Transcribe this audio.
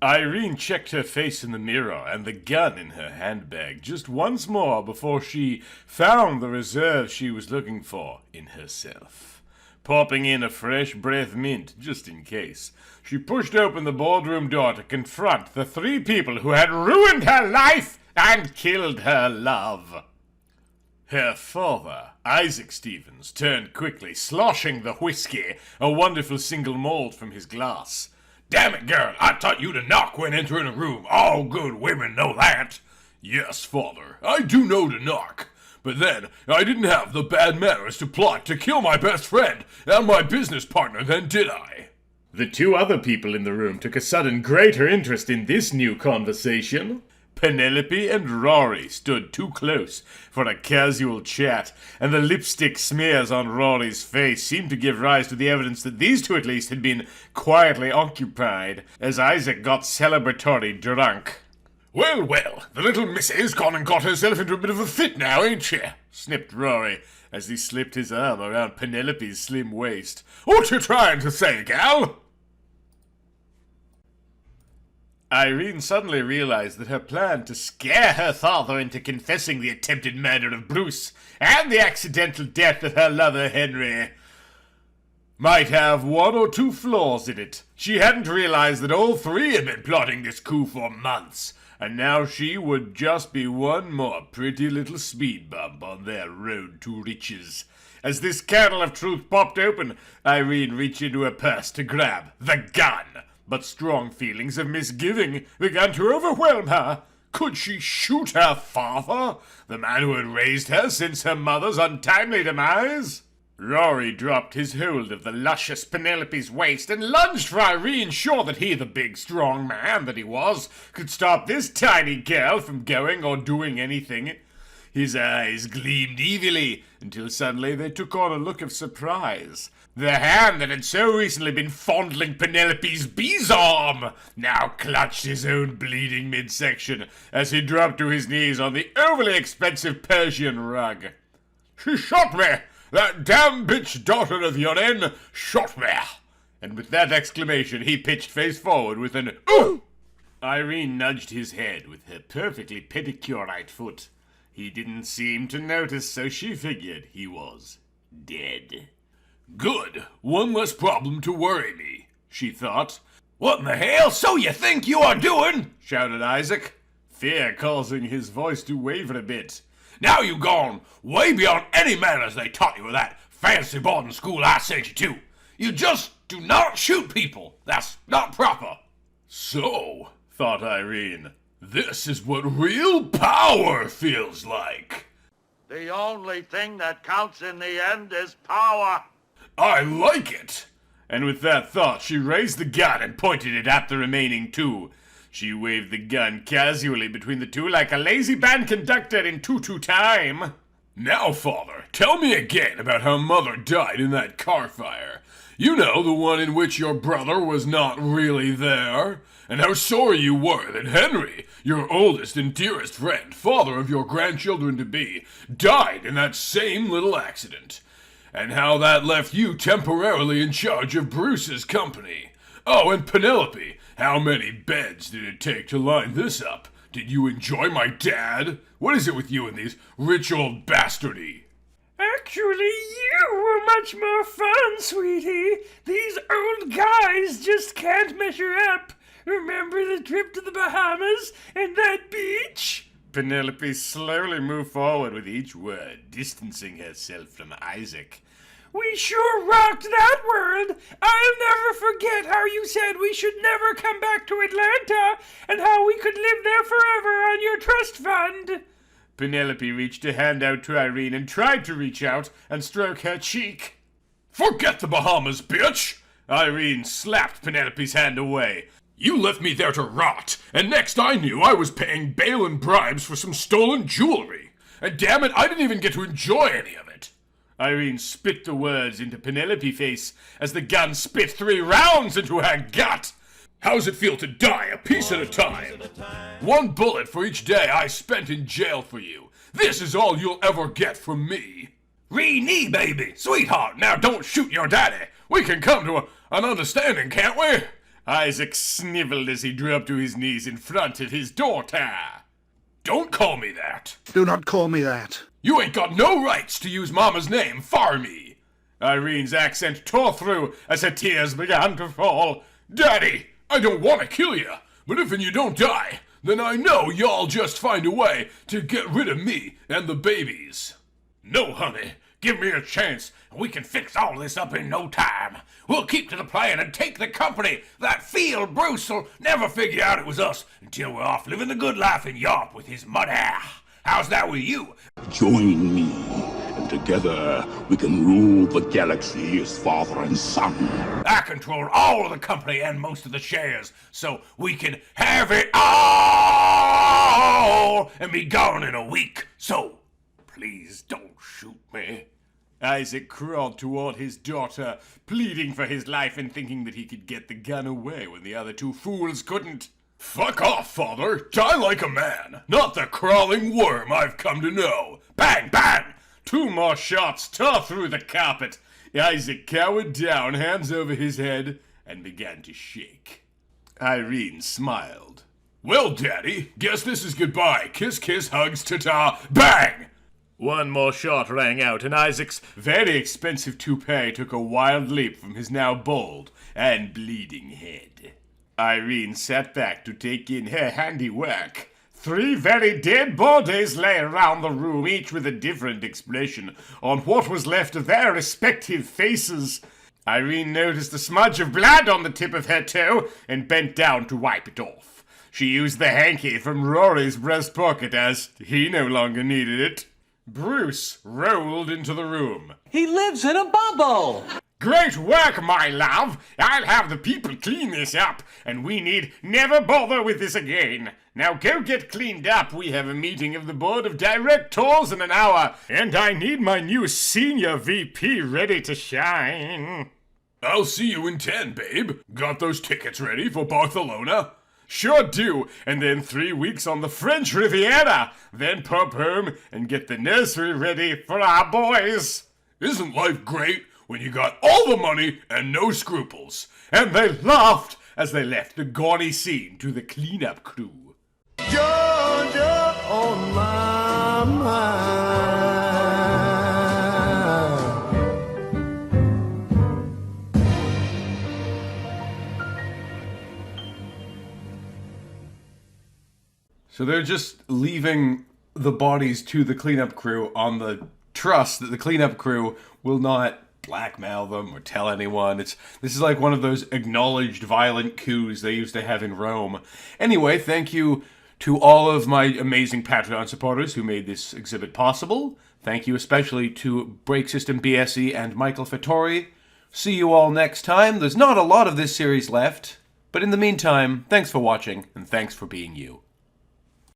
Irene checked her face in the mirror and the gun in her handbag just once more before she found the reserve she was looking for in herself. Popping in a fresh breath mint, just in case, she pushed open the boardroom door to confront the three people who had ruined her life and killed her love. Her father, Isaac Stevens, turned quickly, sloshing the whiskey, a wonderful single malt, from his glass. Damn it, girl, I taught you to knock when entering a room. All good women know that. Yes, father, I do know to knock. But then, I didn't have the bad manners to plot to kill my best friend and my business partner then, did I? The two other people in the room took a sudden greater interest in this new conversation. Penelope and Rory stood too close for a casual chat, and the lipstick smears on Rory's face seemed to give rise to the evidence that these two at least had been quietly occupied, as Isaac got celebratory drunk. Well, the little missus gone and got herself into a bit of a fit now, ain't she? Snipped Rory, as he slipped his arm around Penelope's slim waist. What you trying to say, gal? Irene suddenly realized that her plan to scare her father into confessing the attempted murder of Bruce and the accidental death of her lover Henry might have one or two flaws in it. She hadn't realized that all three had been plotting this coup for months, and now she would just be one more pretty little speed bump on their road to riches. As this candle of truth popped open, Irene reached into her purse to grab the gun. But strong feelings of misgiving began to overwhelm her. Could she shoot her father, the man who had raised her since her mother's untimely demise? Rory dropped his hold of the luscious Penelope's waist and lunged for Irene, sure that he, the big, strong man that he was, could stop this tiny girl from going or doing anything. His eyes gleamed evilly, until suddenly they took on a look of surprise. The hand that had so recently been fondling Penelope's bee's arm now clutched his own bleeding midsection as he dropped to his knees on the overly expensive Persian rug. She shot me! That damn bitch daughter of yourn shot me! And with that exclamation, he pitched face forward with an "Ooh!" Irene nudged his head with her perfectly pedicurite foot. He didn't seem to notice, so she figured he was dead. Good. One less problem to worry me, she thought. What in the hell so you think you are doing? Shouted Isaac, fear causing his voice to waver a bit. Now you gone way beyond any manners they taught you at that fancy boarding school I sent you to. You just do not shoot people. That's not proper. So, thought Irene, this is what real power feels like. The only thing that counts in the end is power. I like it! And with that thought, she raised the gun and pointed it at the remaining two. She waved the gun casually between the two like a lazy band conductor in tutu time. Now, father, tell me again about how mother died in that car fire. You know, the one in which your brother was not really there. And how sorry you were that Henry, your oldest and dearest friend, father of your grandchildren-to-be, died in that same little accident. And how that left you temporarily in charge of Bruce's company. Oh, and Penelope, how many beds did it take to line this up? Did you enjoy my dad? What is it with you and these rich old bastardy? Actually, you were much more fun, sweetie. These old guys just can't measure up. Remember the trip to the Bahamas and that beach? Penelope slowly moved forward with each word, distancing herself from Isaac. We sure rocked that world. I'll never forget how you said we should never come back to Atlanta and how we could live there forever on your trust fund. Penelope reached a hand out to Irene and tried to reach out and stroke her cheek. Forget the Bahamas, bitch! Irene slapped Penelope's hand away. You left me there to rot, and next I knew I was paying bail and bribes for some stolen jewelry. And damn it, I didn't even get to enjoy any of it. Irene spit the words into Penelope's face as the gun spit 3 rounds into her gut. How's it feel to die a piece at a time? 1 bullet for each day I spent in jail for you. This is all you'll ever get from me. Renee, baby, sweetheart, now don't shoot your daddy. We can come to an understanding, can't we? Isaac sniveled as he dropped to his knees in front of his daughter. Don't call me that. Do not call me that. You ain't got no rights to use Mama's name for me. Irene's accent tore through as her tears began to fall. Daddy, I don't want to kill you, but if you don't die, then I know y'all just find a way to get rid of me and the babies. No, honey. Give me a chance, and we can fix all this up in no time. We'll keep to the plan and take the company. That field Bruce'll never figure out it was us until we're off living the good life in Yarp with his mud hair. How's that with you? Join me, and together we can rule the galaxy as father and son. I control all of the company and most of the shares, so we can have it all and be gone in a week. So, please don't shoot me. Isaac crawled toward his daughter, pleading for his life and thinking that he could get the gun away when the other two fools couldn't. Fuck off, father. Die like a man, not the crawling worm I've come to know. Bang, bang! 2 more shots tore through the carpet. Isaac cowered down, hands over his head, and began to shake. Irene smiled. Well, Daddy, guess this is goodbye. Kiss, kiss, hugs, ta-ta, bang! 1 more shot rang out, and Isaac's very expensive toupee took a wild leap from his now bald and bleeding head. Irene sat back to take in her handiwork. 3 very dead bodies lay around the room, each with a different expression on what was left of their respective faces. Irene noticed a smudge of blood on the tip of her toe and bent down to wipe it off. She used the hanky from Rory's breast pocket as he no longer needed it. Bruce rolled into the room. He lives in a bubble! Great work, my love! I'll have the people clean this up, and we need never bother with this again. Now go get cleaned up. We have a meeting of the board of directors in an hour, and I need my new senior VP ready to shine. I'll see you in 10, babe. Got those tickets ready for Barcelona? Sure do, and then 3 weeks on the French Riviera. Then pop home and get the nursery ready for our boys. Isn't life great when you got all the money and no scruples? And they laughed as they left the gaudy scene to the cleanup crew. Georgia on my mind. So they're just leaving the bodies to the cleanup crew on the trust that the cleanup crew will not blackmail them or tell anyone. This is like one of those acknowledged violent coups they used to have in Rome. Anyway, thank you to all of my amazing Patreon supporters who made this exhibit possible. Thank you especially to Break System BSE and Michael Fattori. See you all next time. There's not a lot of this series left, but in the meantime, thanks for watching and thanks for being you.